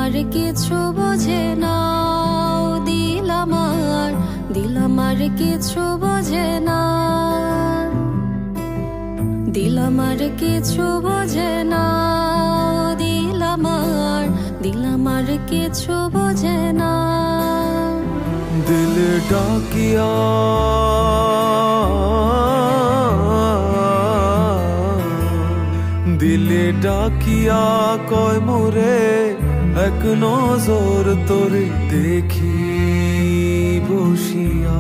আমার কিছু বোঝে না, দিল আমার কিছু বোঝে না, দিল আমার কিছু বোঝে না, দিল আমার কিছু বোঝে না। দিল ডাকিয়া দিলে ডাকিয়া কয় মোরে এক নজর তোরে দেখি বসিয়া।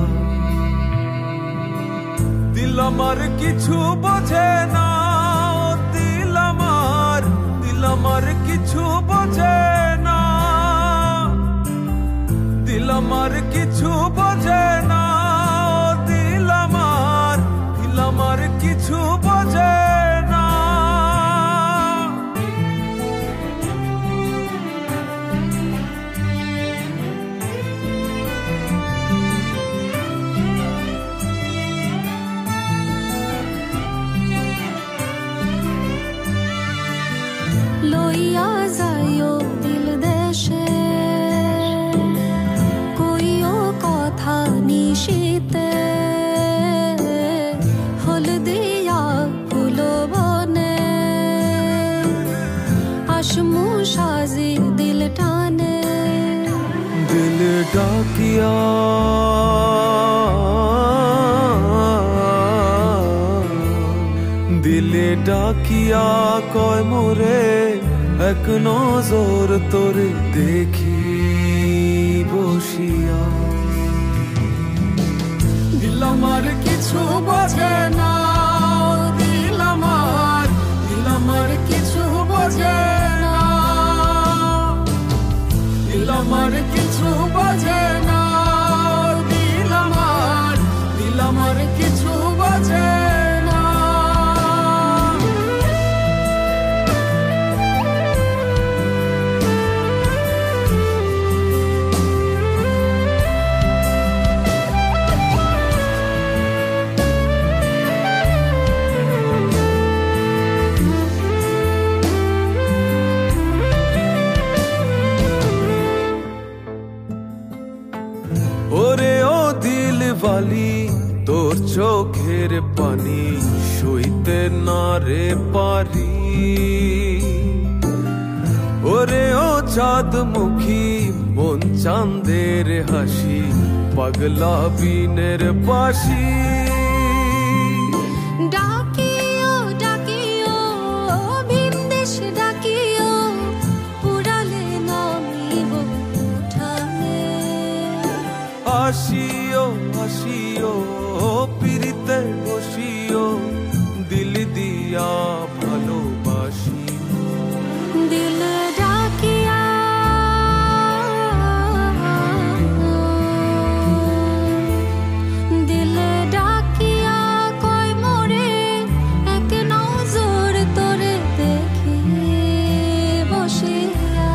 দিল আমার কিছু বোঝে না, দিল আমার কিছু বোঝে না, দিল আমার কিছু বোঝে না, দিল আমার কিছু বোঝে না। লইয়া যাইও দিল দেশে, কইও কথা নিশিতে, হলদিয়া ফুল বনে, আসমু সাজি দিল টানে। দিল ডাকিয়া দিলে ডাকিয়া কয় মোরে এক নজর তোরে দেখি বসিয়া। দিল আমার কিছু বোঝে না, দিল আমার কিছু বোঝে না, দিল আমার কিছু বোঝে না, দিল আমার কিছু বোঝে না। ওরে ও দিল বালি তোর চোখের পানি সইতে না রে পারি। ওরে ও চাঁদ মুখী মন চাঁদের হাসি পাগলা বিনের বাসি। ডাকিও ডাকিও ভিনদেশ ডাকিও, পুরালে নামিব উঠানে। আসিও আসিও পিরিতে বসিও, দিল দিয়া ভালোবাসি। দিল ডাকিয়া দিল ডাকিয়া কয় মোরে এক নজর তোরে দেখি বসিয়া।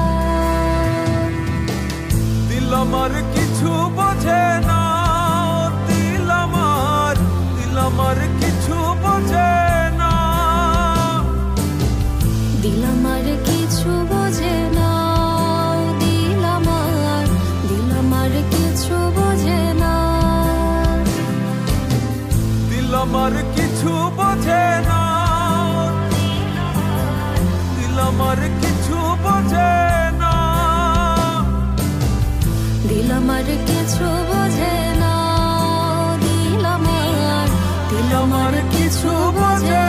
দিল আমার কিছু বোঝে না, দিল আমার কিছু বোঝে না, দিল আমার কিছু বোঝে না, দিল আমার কিছু বোঝে না, দিল আমার কিছু বোঝে না, দিল আমার কিছু বোঝে না, দিল আমার কিছু বোঝে না, দিল আমার আমার কিছু বোঝে